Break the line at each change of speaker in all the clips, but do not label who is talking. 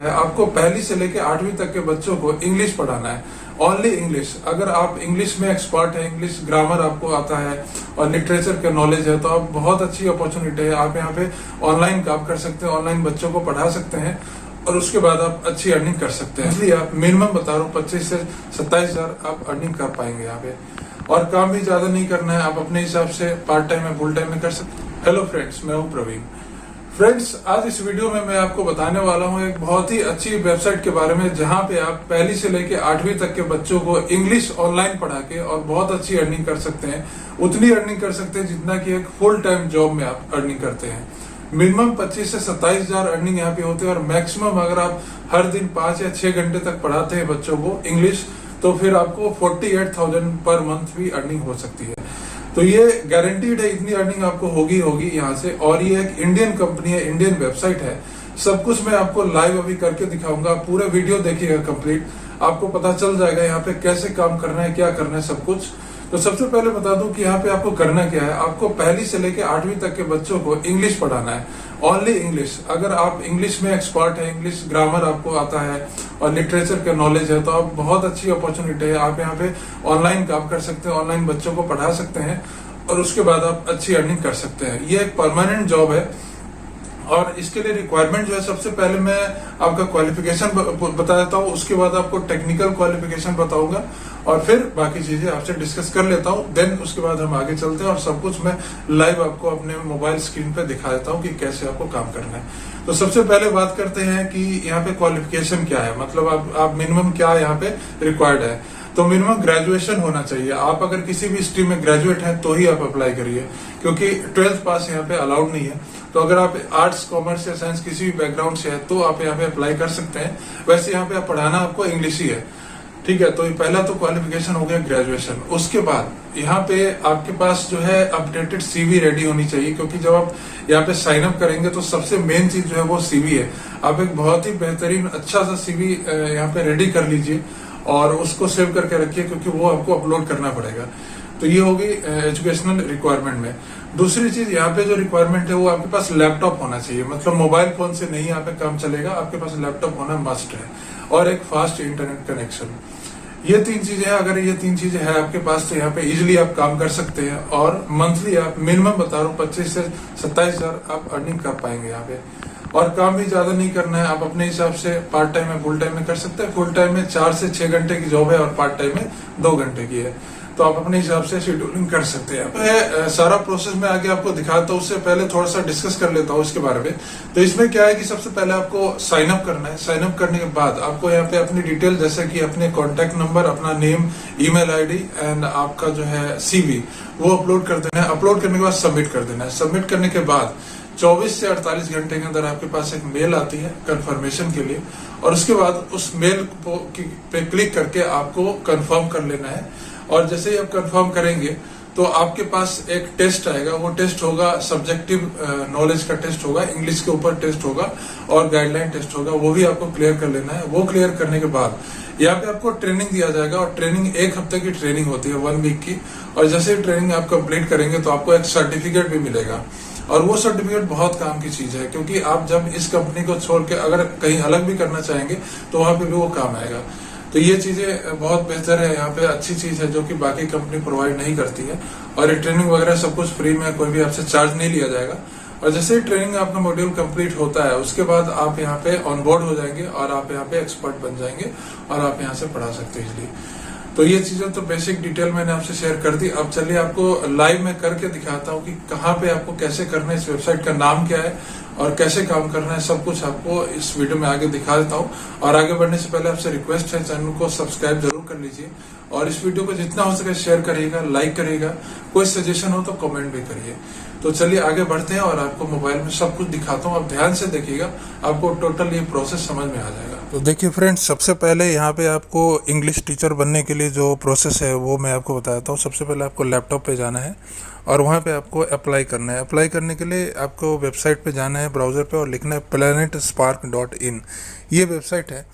आपको पहली से लेकर 8वीं तक के बच्चों को इंग्लिश पढ़ाना है। Only English. अगर आप इंग्लिश में एक्सपर्ट है, इंग्लिश ग्रामर आपको आता है और लिटरेचर का नॉलेज है, तो आप बहुत अच्छी अपॉर्चुनिटी है। आप यहाँ पे ऑनलाइन काम कर सकते हैं, ऑनलाइन बच्चों को पढ़ा सकते हैं और उसके बाद आप अच्छी अर्निंग कर सकते हैं। इसलिए आप मिनिमम बता रहा हूँ 25 से 27 हजार आप अर्निंग कर पाएंगे यहाँ पे। और काम भी ज्यादा नहीं करना है, आप अपने हिसाब से पार्ट टाइम में फुल टाइम में कर सकते हैं। हेलो फ्रेंड्स, मैं हूँ प्रवीण। फ्रेंड्स, आज इस वीडियो में मैं आपको बताने वाला हूँ एक बहुत ही अच्छी वेबसाइट के बारे में, जहाँ पे आप पहली से लेकर 8वीं तक के बच्चों को इंग्लिश ऑनलाइन पढ़ा के और बहुत अच्छी अर्निंग कर सकते हैं। उतनी अर्निंग कर सकते हैं जितना कि एक फुल टाइम जॉब में आप अर्निंग करते हैं। मिनिमम 25 से 27 हजार अर्निंग यहाँ पे होती है और मैक्सिमम अगर आप हर दिन 5 या 6 घंटे तक पढ़ाते हैं बच्चों को इंग्लिश, तो फिर आपको 48,000 पर मंथ भी अर्निंग हो सकती है। तो ये गारंटीड है, इतनी अर्निंग आपको होगी यहाँ से। और ये एक इंडियन कंपनी है, इंडियन वेबसाइट है। सब कुछ मैं आपको लाइव अभी करके दिखाऊंगा। पूरा वीडियो देखिएगा कंप्लीट, आपको पता चल जाएगा यहाँ पे कैसे काम करना है, क्या करना है, सब कुछ। तो सबसे पहले बता दूं कि यहाँ पे आपको करना क्या है। आपको पहली से लेकर 8वीं तक के बच्चों को इंग्लिश पढ़ाना है, ओनली इंग्लिश। अगर आप इंग्लिश में एक्सपर्ट है, इंग्लिश ग्रामर आपको आता है और लिटरेचर का नॉलेज है, तो आप बहुत अच्छी अपॉर्चुनिटी है। आप यहाँ पे ऑनलाइन काम कर सकते हैं, ऑनलाइन बच्चों को पढ़ा सकते हैं और उसके बाद आप अच्छी अर्निंग कर सकते हैं। ये एक परमानेंट जॉब है और इसके लिए रिक्वायरमेंट जो है, सबसे पहले मैं आपका क्वालिफिकेशन बता देता हूँ, उसके बाद आपको टेक्निकल क्वालिफिकेशन बताऊंगा और फिर बाकी चीजें आपसे डिस्कस कर लेता हूँ। देन उसके बाद हम आगे चलते हैं और सब कुछ मैं लाइव आपको अपने मोबाइल स्क्रीन पे दिखा देता हूँ कि कैसे आपको काम करना है। तो सबसे पहले बात करते हैं कि यहाँ पे क्वालिफिकेशन क्या है, मतलब आप मिनिमम क्या यहाँ पे रिक्वायर्ड है। तो मिनिमम ग्रेजुएशन होना चाहिए। आप अगर किसी भी स्ट्रीम में ग्रेजुएट हैं तो ही आप अप्लाई करिए, क्योंकि 12th पास यहाँ पे अलाउड नहीं है। तो अगर आप आर्ट्स, कॉमर्स या साइंस किसी भी बैकग्राउंड से है तो आप यहाँ पे अप्लाई कर सकते हैं। वैसे यहाँ पे पढ़ाना आपको इंग्लिश ही है, ठीक है। तो पहला तो क्वालिफिकेशन हो गया ग्रेजुएशन। उसके बाद यहाँ पे आपके पास जो है अपडेटेड सीवी रेडी होनी चाहिए, क्योंकि जब आप यहाँ पे साइन अप करेंगे तो सबसे मेन चीज जो है वो सीवी है। आप एक बहुत ही बेहतरीन अच्छा सा सीवी यहाँ पे रेडी कर लीजिए और उसको सेव करके रखिए, क्योंकि वो आपको अपलोड करना पड़ेगा। तो ये होगी एजुकेशनल रिक्वायरमेंट में। दूसरी चीज यहाँ पे जो रिक्वायरमेंट है वो आपके पास लैपटॉप होना चाहिए, मतलब मोबाइल फोन से नहीं यहाँ पे काम चलेगा, आपके पास लैपटॉप होना मस्ट है। और एक फास्ट इंटरनेट कनेक्शन। ये 3 चीजें हैं। अगर ये 3 चीजें हैं आपके पास तो यहाँ पे इजिली आप काम कर सकते हैं और मंथली आप मिनिमम बता रहा हूँ 25 से 27 हजार आप अर्निंग कर पाएंगे यहाँ पे। और काम भी ज्यादा नहीं करना है, आप अपने हिसाब से पार्ट टाइम में फुल टाइम में कर सकते हैं। फुल टाइम में 4 से 6 घंटे की जॉब है और पार्ट टाइम में 2 घंटे की है। तो आप अपने हिसाब से शेड्यूलिंग कर सकते हैं। मैं सारा प्रोसेस में आगे आपको दिखाता हूँ, उससे पहले थोड़ा सा डिस्कस कर लेता हूँ इसके बारे में। तो इसमें क्या है कि सबसे पहले आपको साइन अप करना है। साइन अप करने के बाद आपको यहाँ पे अपनी डिटेल, जैसे कि अपने कॉन्टेक्ट नंबर, अपना नेम, ईमेल आईडी एंड आपका जो है सीवी, वो अपलोड कर देना है। अपलोड करने के बाद सबमिट कर देना है। सबमिट करने के बाद 24 से 48 घंटे के अंदर आपके पास एक मेल आती है कंफर्मेशन के लिए, और उसके बाद उस मेल पे क्लिक करके आपको कंफर्म कर लेना है। और जैसे ही आप कंफर्म करेंगे तो आपके पास एक टेस्ट आएगा। वो टेस्ट होगा सब्जेक्टिव नॉलेज का टेस्ट होगा, इंग्लिश के ऊपर टेस्ट होगा और गाइडलाइन टेस्ट होगा। वो भी आपको क्लियर कर लेना है। वो क्लियर करने के बाद यहाँ पे आपको ट्रेनिंग दिया जाएगा और ट्रेनिंग 1 हफ्ते की ट्रेनिंग होती है, 1 वीक की। और जैसे ही ट्रेनिंग आप कंप्लीट करेंगे तो आपको एक सर्टिफिकेट भी मिलेगा। और वो सर्टिफिकेट बहुत काम की चीज है, क्योंकि आप जब इस कंपनी को छोड़ के अगर कहीं अलग भी करना चाहेंगे तो वहां पे भी वो काम आएगा। तो ये चीजें बहुत बेहतर है, यहाँ पे अच्छी चीज है जो कि बाकी कंपनी प्रोवाइड नहीं करती है। और ये ट्रेनिंग वगैरह सब कुछ फ्री में, कोई भी आपसे चार्ज नहीं लिया जाएगा। और जैसे ही ट्रेनिंग आपका मॉड्यूल कंप्लीट होता है उसके बाद आप यहाँ पे ऑन बोर्ड हो जाएंगे और आप यहाँ पे एक्सपर्ट बन जाएंगे और आप यहाँ से पढ़ा सकते हैं इजिली। तो ये चीजें तो बेसिक डिटेल मैंने आपसे शेयर कर दी। अब चलिए आपको लाइव में करके दिखाता हूँ कि कहाँ पे आपको कैसे करना है, इस वेबसाइट का नाम क्या है और कैसे काम करना है, सब कुछ आपको इस वीडियो में आगे दिखा देता हूँ। और आगे बढ़ने से पहले आपसे रिक्वेस्ट है, चैनल को सब्सक्राइब जरूर कर लीजिए और इस वीडियो को जितना हो सके शेयर करिएगा, लाइक करिएगा। कोई सजेशन हो तो कमेंट भी करिए। तो चलिए आगे बढ़ते हैं और आपको मोबाइल में सब कुछ दिखाता हूँ। आप ध्यान से देखिएगा, आपको टोटल ये प्रोसेस समझ में आ जाएगा। तो देखिए फ्रेंड्स, सबसे पहले यहाँ पे आपको इंग्लिश टीचर बनने के लिए जो प्रोसेस है वो मैं आपको बताता हूँ। सबसे पहले आपको लैपटॉप पे जाना है और वहाँ पे आपको अप्लाई करना है। अप्लाई करने के लिए आपको वेबसाइट पे जाना है, ब्राउज़र पे, और लिखना है planetspark.in। ये वेबसाइट है।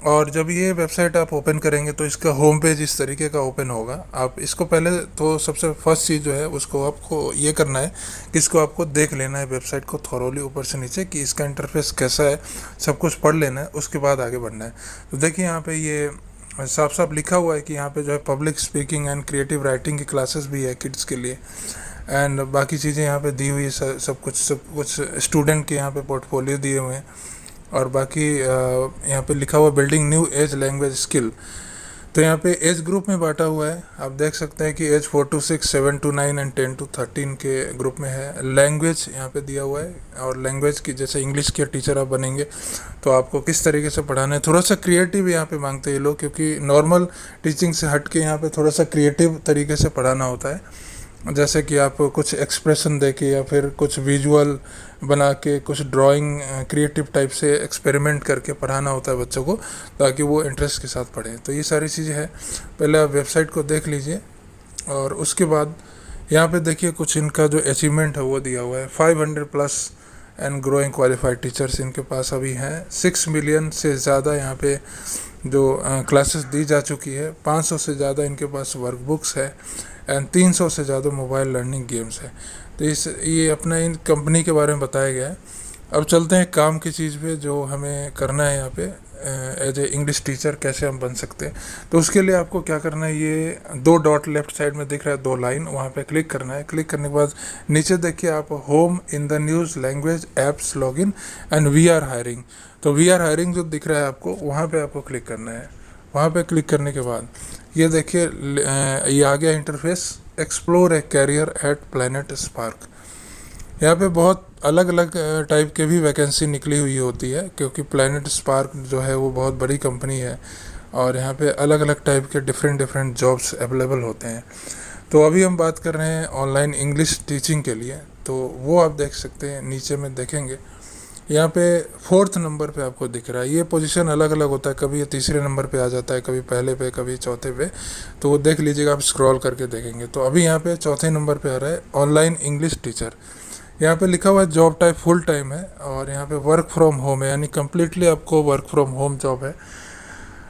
और जब ये वेबसाइट आप ओपन करेंगे तो इसका होम पेज इस तरीके का ओपन होगा। आप इसको पहले तो सबसे फर्स्ट चीज़ जो है उसको आपको ये करना है कि इसको आपको देख लेना है वेबसाइट को थॉरोली ऊपर से नीचे कि इसका इंटरफेस कैसा है, सब कुछ पढ़ लेना है, उसके बाद आगे बढ़ना है। तो देखिए यहाँ पे ये साफ साफ लिखा हुआ है कि यहाँ पे जो है public speaking and creative writing की क्लासेस भी है किड्स के लिए, एंड बाकी चीज़ें यहाँ पे दी हुई है, सब कुछ स्टूडेंट के यहाँ पे पोर्टफोलियो दिए हुए हैं। और बाकी यहाँ पे लिखा हुआ building new age language skill. तो यहाँ पे एज ग्रुप में बांटा हुआ है, आप देख सकते हैं कि age 4 to 6, 7 to 9 and 10 to 13 के ग्रुप में है। लैंग्वेज यहाँ पे दिया हुआ है, और लैंग्वेज की जैसे इंग्लिश के टीचर आप बनेंगे तो आपको किस तरीके से पढ़ाना है। थोड़ा सा क्रिएटिव यहाँ पे मांगते हैं ये लोग, क्योंकि नॉर्मल टीचिंग से हट के यहाँ पे थोड़ा सा क्रिएटिव तरीके से पढ़ाना होता है। जैसे कि आप कुछ एक्सप्रेशन दे के या फिर कुछ विजुअल बना के, कुछ ड्राइंग क्रिएटिव टाइप से एक्सपेरिमेंट करके पढ़ाना होता है बच्चों को, ताकि वो इंटरेस्ट के साथ पढ़ें। तो ये सारी चीज़ें हैं, पहले आप वेबसाइट को देख लीजिए। और उसके बाद यहाँ पे देखिए कुछ इनका जो अचीवमेंट है वो दिया हुआ है। 500 plus and growing qualified teachers इनके पास अभी हैं। 6 मिलियन से ज़्यादा यहाँ पे जो क्लासेस दी जा चुकी है। 500 से ज़्यादा इनके पास वर्कबुक्स है, एंड 300 से ज़्यादा मोबाइल लर्निंग गेम्स है। तो ये अपना इन कंपनी के बारे में बताया गया है। अब चलते हैं काम की चीज़ पे जो हमें करना है यहाँ पे, एज ए इंग्लिश टीचर कैसे हम बन सकते हैं। तो उसके लिए आपको क्या करना है, ये 2 डॉट लेफ्ट साइड में दिख रहा है, 2 लाइन, वहाँ पे क्लिक करना है। क्लिक करने के बाद नीचे देखिए आप home in the news language apps login and we are hiring. तो वी आर हायरिंग जो दिख रहा है आपको, वहाँ पे आपको क्लिक करना है। वहाँ पे क्लिक करने के बाद ये देखिए ये आ गया इंटरफेस, एक्सप्लोर ए कैरियर एट प्लैनेट स्पार्क। यहाँ पे बहुत अलग अलग टाइप के भी वैकेंसी निकली हुई होती है, क्योंकि प्लैनेट स्पार्क जो है वो बहुत बड़ी कंपनी है, और यहाँ पे अलग अलग टाइप के डिफरेंट जॉब्स अवेलेबल होते हैं। तो अभी हम बात कर रहे हैं ऑनलाइन इंग्लिश टीचिंग के लिए, तो वो आप देख सकते हैं, नीचे में देखेंगे यहाँ पे 4th नंबर पे आपको दिख रहा है। ये पोजीशन अलग अलग होता है, कभी ये 3रे नंबर पे आ जाता है, कभी पहले पे, कभी चौथे पे। तो वो देख लीजिएगा, आप स्क्रॉल करके देखेंगे। तो अभी यहाँ पे 4थे नंबर पे आ रहा है ऑनलाइन इंग्लिश टीचर। यहाँ पे लिखा हुआ है जॉब टाइप फुल टाइम है, और यहाँ पे वर्क फ्रॉम होम है, यानी कम्प्लीटली आपको वर्क फ्रॉम होम जॉब है,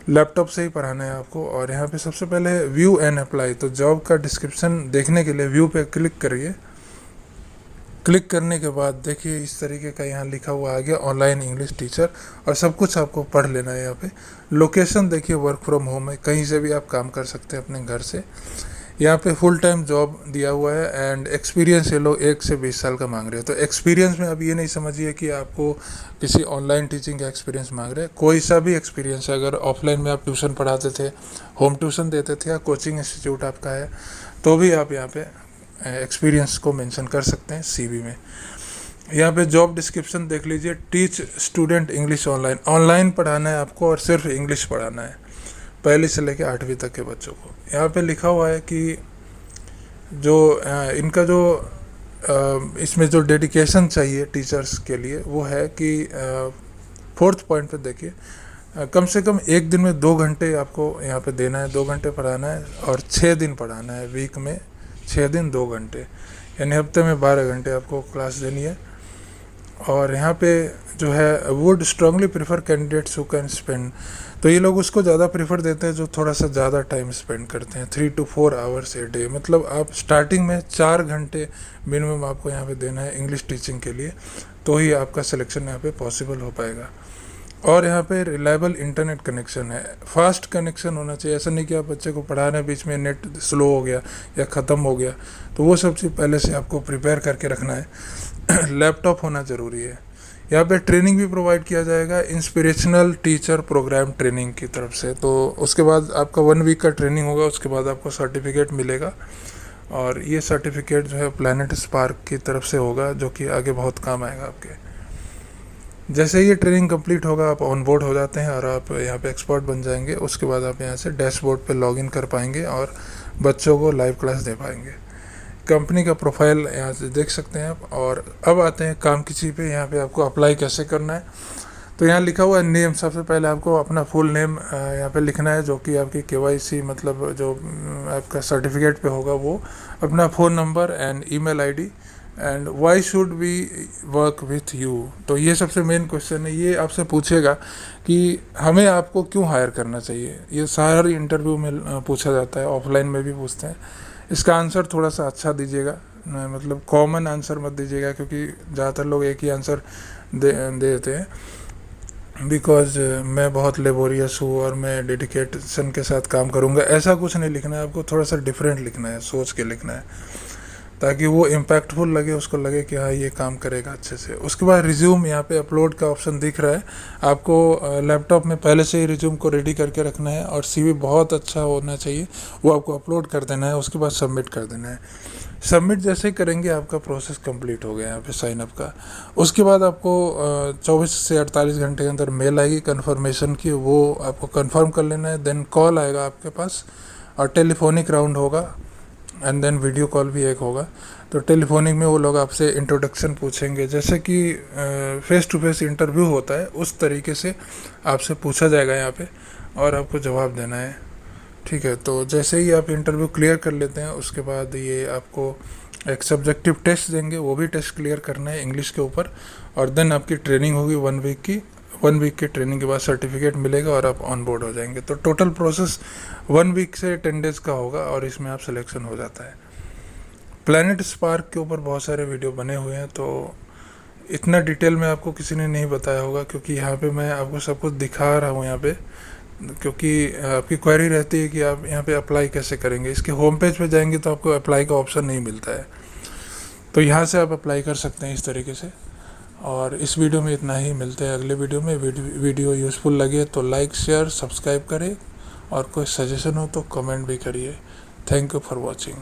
लैपटॉप से ही पढ़ाना है आपको। और यहाँ पे सबसे पहले व्यू एंड अप्लाई, तो जॉब का डिस्क्रिप्शन देखने के लिए व्यू पे क्लिक करिए। क्लिक करने के बाद देखिए इस तरीके का यहाँ लिखा हुआ आ गया ऑनलाइन इंग्लिश टीचर, और सब कुछ आपको पढ़ लेना है। यहाँ पे लोकेशन देखिए वर्क फ्रॉम होम है, कहीं से भी आप काम कर सकते हैं अपने घर से। यहाँ पे फुल टाइम जॉब दिया हुआ है, एंड एक्सपीरियंस ये लोग 1 से 20 साल का मांग रहे हैं। तो एक्सपीरियंस में अब ये नहीं समझिए कि आपको किसी ऑनलाइन टीचिंग का एक्सपीरियंस मांग रहे हैं, कोई सा भी एक्सपीरियंस है। अगर ऑफलाइन में आप ट्यूशन पढ़ाते थे, होम ट्यूशन देते थे, या कोचिंग इंस्टीट्यूट आपका है, तो भी आप यहाँ पे एक्सपीरियंस को मेंशन कर सकते हैं सीवी में। यहाँ पे जॉब डिस्क्रिप्शन देख लीजिए, teach student English online. Online पढ़ाना है आपको, और सिर्फ इंग्लिश पढ़ाना है, 1 से लेकर 8वीं तक के बच्चों को। यहाँ पे लिखा हुआ है कि जो इनका जो इसमें जो डेडिकेशन चाहिए टीचर्स के लिए, वो है कि 4th पॉइंट पे देखिए, कम से कम एक दिन में 2 घंटे आपको यहाँ पे देना है, 2 घंटे पढ़ाना है, और 6 दिन पढ़ाना है, वीक में 6 दिन 2 घंटे, यानी हफ्ते में 12 घंटे आपको क्लास देनी है। और यहाँ पे जो है would strongly prefer candidates who can spend, तो ये लोग उसको ज़्यादा प्रीफर देते हैं जो थोड़ा सा ज़्यादा टाइम स्पेंड करते हैं, 3 to 4 आवर्स ए डे। मतलब आप स्टार्टिंग में 4 घंटे मिनिमम आपको यहाँ पे देना है इंग्लिश टीचिंग के लिए, तो ही आपका सिलेक्शन यहाँ पे पॉसिबल हो पाएगा। और यहाँ पे रिलायबल इंटरनेट कनेक्शन है, फास्ट कनेक्शन होना चाहिए। ऐसा नहीं कि आप बच्चे को पढ़ा रहे हैं, बीच में नेट स्लो हो गया या ख़त्म हो गया, तो वो सब चीज़ पहले से आपको प्रिपेयर करके रखना है। लैपटॉप होना ज़रूरी है। यहाँ पे ट्रेनिंग भी प्रोवाइड किया जाएगा, इंस्पिरेशनल टीचर प्रोग्राम ट्रेनिंग की तरफ से। तो उसके बाद आपका 1 वीक का ट्रेनिंग होगा, उसके बाद आपको सर्टिफिकेट मिलेगा, और ये सर्टिफिकेट जो है प्लैनेट स्पार्क की तरफ से होगा, जो कि आगे बहुत काम आएगा आपके। जैसे ये ट्रेनिंग कंप्लीट होगा, आप ऑन बोर्ड हो जाते हैं और आप यहाँ पे एक्सपर्ट बन जाएंगे। उसके बाद आप यहाँ से डैशबोर्ड पे लॉगिन कर पाएंगे और बच्चों को लाइव क्लास दे पाएंगे। कंपनी का प्रोफाइल यहाँ से देख सकते हैं आप। और अब आते हैं काम की चीज़ पे। यहाँ पे आपको अप्लाई कैसे करना है, तो यहाँ लिखा हुआ है नेम। सबसे पहले आपको अपना फुल नेम यहाँ पे लिखना है, जो कि आपकी KYC मतलब जो आपका सर्टिफिकेट पे होगा वो, अपना phone number and email ID and why should we work with you. तो ये सबसे मेन क्वेश्चन है, ये आपसे पूछेगा कि हमें आपको क्यों हायर करना चाहिए। ये सारी इंटरव्यू में पूछा जाता है, ऑफलाइन में भी पूछते हैं। इसका आंसर थोड़ा सा अच्छा दीजिएगा, मतलब कॉमन आंसर मत दीजिएगा, क्योंकि ज़्यादातर लोग एक ही आंसर दे देते हैं। बिकॉज मैं बहुत लेबोरियस हूँ और मैं डेडिकेशन के साथ काम करूँगा, ऐसा कुछ नहीं लिखना है आपको। थोड़ा सा डिफरेंट लिखना है, सोच के लिखना है, ताकि वो इम्पैक्टफुल लगे, उसको लगे कि हाँ ये काम करेगा अच्छे से। उसके बाद रिज्यूम, यहाँ पे अपलोड का ऑप्शन दिख रहा है आपको। लैपटॉप में पहले से ही रिज्यूम को रेडी करके रखना है, और सीवी बहुत अच्छा होना चाहिए, वो आपको अपलोड कर देना है। उसके बाद सबमिट कर देना है। सबमिट जैसे ही करेंगे आपका प्रोसेस कंप्लीट हो गया यहाँ पे साइनअप का। उसके बाद आपको 24 से 48 घंटे के अंदर मेल आएगी कन्फर्मेशन की, वो आपको कन्फर्म कर लेना है। देन कॉल आएगा आपके पास, और टेलीफोनिक राउंड होगा, एंड देन वीडियो कॉल भी एक होगा। तो टेलीफोनिक में वो लोग आपसे इंट्रोडक्शन पूछेंगे, जैसे कि फेस टू फेस इंटरव्यू होता है उस तरीके से आपसे पूछा जाएगा यहाँ पे, और आपको जवाब देना है। ठीक है, तो जैसे ही आप इंटरव्यू क्लियर कर लेते हैं, उसके बाद ये आपको एक सब्जेक्टिव टेस्ट देंगे, वो भी टेस्ट क्लियर करना है इंग्लिश के ऊपर। और देन आपकी ट्रेनिंग होगी 1 वीक की। 1 वीक की ट्रेनिंग के बाद सर्टिफिकेट मिलेगा और आप ऑन बोर्ड हो जाएंगे। तो टोटल प्रोसेस 1 वीक से 10 डेज़ का होगा, और इसमें आप सिलेक्शन हो जाता है। प्लैनेट स्पार्क के ऊपर बहुत सारे वीडियो बने हुए हैं, तो इतना डिटेल में आपको किसी ने नहीं बताया होगा, क्योंकि यहाँ पे मैं आपको सब कुछ दिखा रहा हूँ यहाँ पे, क्योंकि आपकी क्वेरी रहती है कि आप यहाँ पे अप्लाई कैसे करेंगे। इसके होम पेज पे जाएंगे तो आपको अप्लाई का ऑप्शन नहीं मिलता है, तो यहाँ से आप अप्लाई कर सकते हैं इस तरीके से। और इस वीडियो में इतना ही, मिलते हैं अगले वीडियो में। वीडियो यूज़फुल लगे तो लाइक शेयर सब्सक्राइब करें, और कोई सजेशन हो तो कमेंट भी करिए। Thank you for watching.